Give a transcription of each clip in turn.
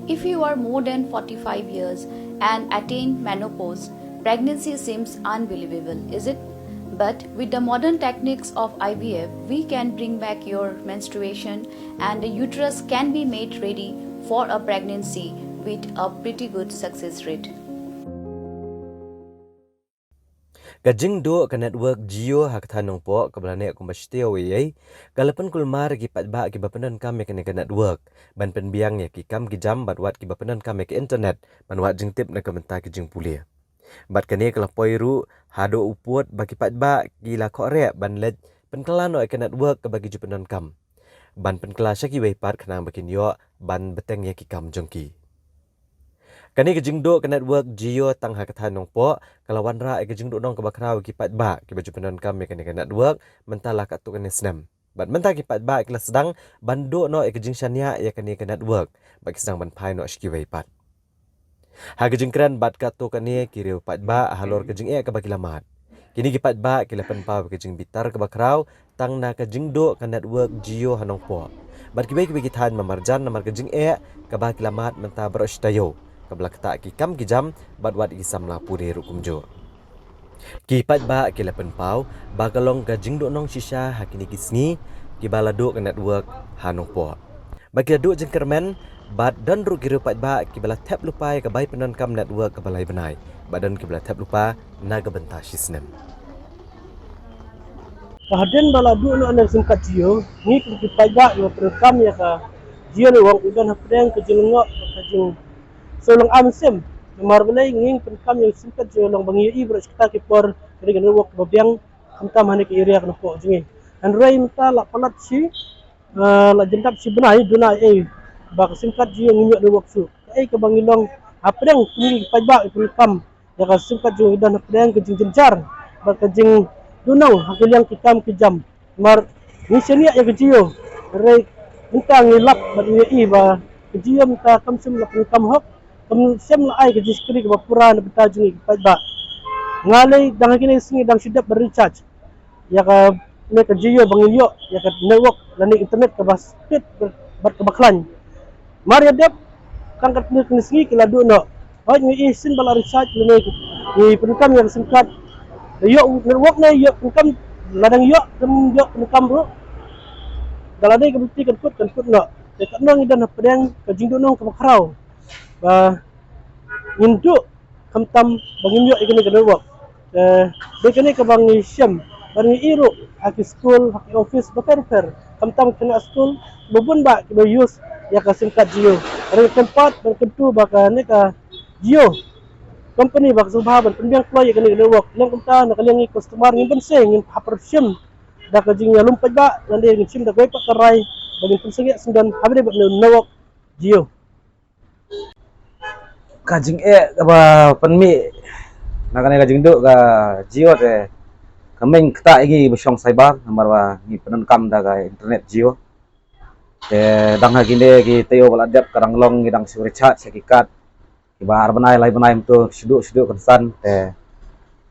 If you are more than 45 years and attain menopause, pregnancy seems unbelievable, is it? But with the modern techniques of IVF, we can bring back your menstruation and the uterus can be made ready for a pregnancy with a pretty good success rate. Kajing do ke network Jio hak thanong po ke belane ko mastio ye kalapan kulmar ki patba ki bapenan kam ke network ban penbiang ya ki kam ki jam bat wat ki bapenan kam ke internet ban wat jing tip na komenta ki jing pulia bat kene kala poiru hado uput bagi patba ki la khore ban lej penkelano ke network ke bagi jupenan kam ban penkela syaki we pat khnang bakin yo ban beteng ya ki kam jongki Kani ke jingdo ke network Jio tang hak thanong po kalawan ra ke jingdo nong ke bakrau ki patba ki baju penon kam ke network mentala kat tu kene snam bat menta ki patba ki sedang bando no ke jing shania ya kani ke network bagi sedang ban pai no shki wei pat ha ke jing kran bat kat tu kani ki reu patba halor ke jing ke bagi lamat kini ki patba ki lapan pau ke jing bitar ke bakrau tang na ke jingdo ke network Jio hanong po bat ki bagi than mamarjan namar ke jing ke bagi lamat menta berosh tayo kabla kata ki kam ki jam bat wat ki samla puri rukum jo ki pat ba ki lapen pau ba kalong ka jingdo nong shisha hakini ki sngi ki balado ke network hanong po bagi adu jeng kermen bat dan ru ki pat ba ki bala tap lupai ka bai penan kam network ka balai benai badan ki bala tap lupa naga benta shisnem Kahaden bala du no ana singkat Jio ni ki paiba yo program ya ka Jio ni wong udan hapdeng ke jilngo ka jing solong amsem mar balai nging penkam yang singkat Jio long bangi i bro kita ki por dari kan wok babiang kamta mane ki area kan po jingi an rai mta la palat si la jendap si benai duna ba singkat Jio nginyo de wok su ka bangilong hapdeng ni paiba penkam ya ka singkat Jio udan hapdeng ke jing jenjar ba ka jing dunong hakil yang kikam kijam mar ni senia ya Jio rai minta ngilap ba i ba Jio minta kamsem la penkam hok sem la ai ke jiskri ke bapura na betajung ke paiba ngalai dang kini singi dang sidap berrecharge ya ka ne ke Jio bangilyo ya ka network lani internet ke bas speed ber ke baklan mar ya dep kan kat ne singi ke ladu no oh ni sin bala recharge lani ni penkam yang singkat yo network ne yo penkam ladang yo penkam bro dalade ke bukti kan put no dekat nong idan pedang ke jingdo nong ke bakrau ba induk kamtam bangin yo ikene ke work bekene ke bangi syam bangi iru aki school aki office beker kamtam kena school bubun ba ke use ya ka singkat Jio re tempat berkentu baka ne ka Jio company bak subha ban penbiang employee kene ke work lang kamta nakaliang customer ngin bense ngin hapar syam da ka jing ya lumpaj ba nande ngin sim da goy pakarai bagin pensengi sundan habde ba no work Jio Kajing apa penmi nakane kajing do ka Jio te kameng kta igi besyong cyber nomor wa ni penenkam da ka internet Jio te dang haginde ki teo bala dep karang long ngidang recharge sekikat ki bar banai lai banai to sudu konsan te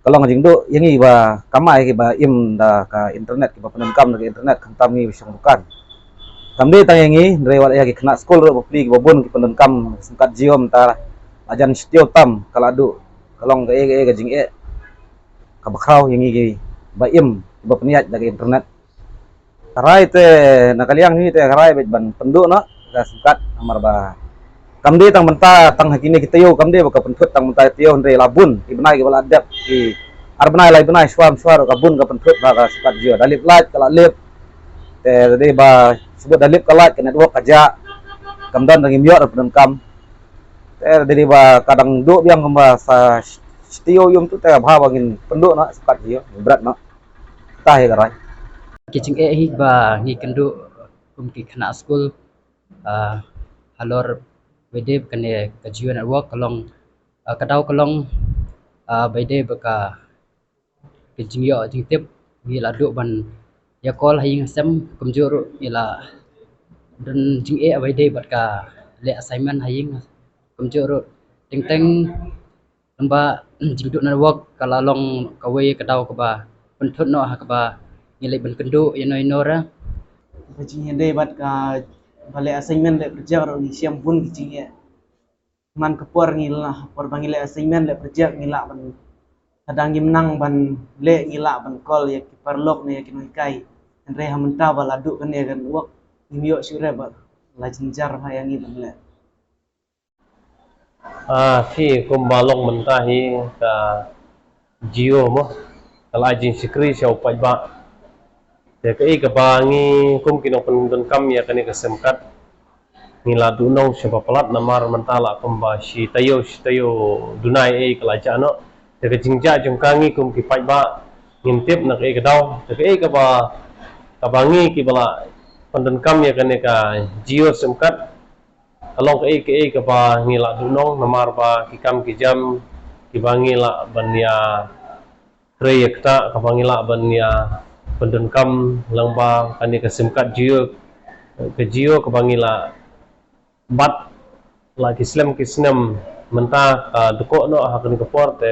kalong kajing do yangi ba kamai ki ba im da ka internet ki ba penenkam da ka internet kantam ni besyong bukan kamde tangi ndre wala ya ki kena school ro pli ki babun ki penenkam singkat Jio mentara ajan setiap tam kaladu kalong ke jing kabakrau yang iki baim ba peniat dari internet karai te nakaliang ni te karai ban penduk no ka sukat amar ba kamde tang menta tang hakini kita yo kamde ba ka pentut tang menta tio ndre labun ibnai ke bala adap ki arbnai lai benai swam kabun ka pentut ba ka sukat Jio dalip lat kala lip te de ba sebut dalip kalat ke network aja kamdan dengan miot penenkam dari ba kadang do biang kemba sa stio yum tu teh bangin penduk nak sekat Jio berat nak tah ya karai kicing hi ba ngi kendu ki kena school halor wede kene ka Jio network kalong kadau kalong bede baka kicing yo jing tip ngi ladu ban ya kol haying sem kumjur ila dan jing bede baka le assignment haying kumjur ting teng lamba jingduk network kalalong kawe kadau kaba pentut no hakaba ngilai ban kendu ino ra Kecing de bat ka bale assignment le kerja ro ni siam pun kecing man kepor ngila por bangile assignment le project ngila ban kadang menang ban le ngila ban call ya ki parlok ne ya ki kai andre hamenta bala du kan ya kan wak imyo sure ba la jinjar ha yang ban leที่คุมบาลงมันตาฮีกับจิโอมั้งกลายจินสิกรีชาวไปบ้าแต่ก็อีกบางงี้คุมกินอเป็นดนคำya kan ikan semkat ngila dunong sebab pelat namar mentala kumba si tayo dunai kelaja noแต่ก็จริงจ้าจงkangi kum ki pai ba ngintip nak e kadauแต่ก็อีกba ngi ki bala pendan kam ya kan ka jio semkat along ke ba ngila dunong namar ba ki kam ki jam ki bangi la banya kreyekta ka bangi la banya pendan kam lang ba kan ka semkat jio ke jio ka bangi la bat la kislam kisnam menta ka duko no ha kan ka porte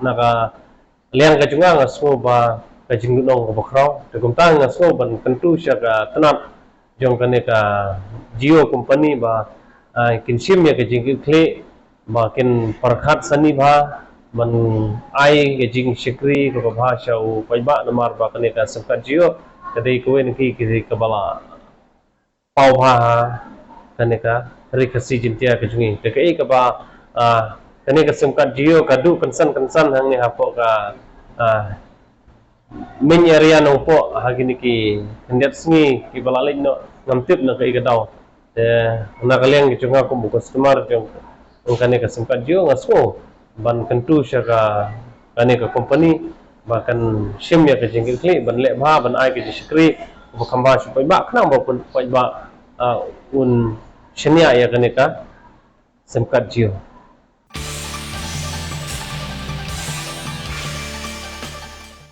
naka liang ka junga ngaso ba ka jingunong ka bakraw te kumta ngaso ban kentu sya ka tanap jong kan ka jio company ba kinsim ya ka jingki kle ba kin parkhat sani ba ban ai ka jing shikri ka bhasha u paiba namar ba kan ka samkat jio kadai koen ki ka bala pau bha kan ka rikasi jintia ka jungi te ka ba kani ka semkat jio kadu kansan hang ni hapo ka min area no po hagini ki hendet sngi ki balalin no ngamtip na kai gadau te na kaleng ki chunga ko customer jong kani ka semkat jio ngaso ban kentu sya ka kani ka company bahkan sim ya ka jingil kli ban le bha ban ai ki shikri ko khamba supai ba khna ba pun pai ba un shania ya kani ka semkat jio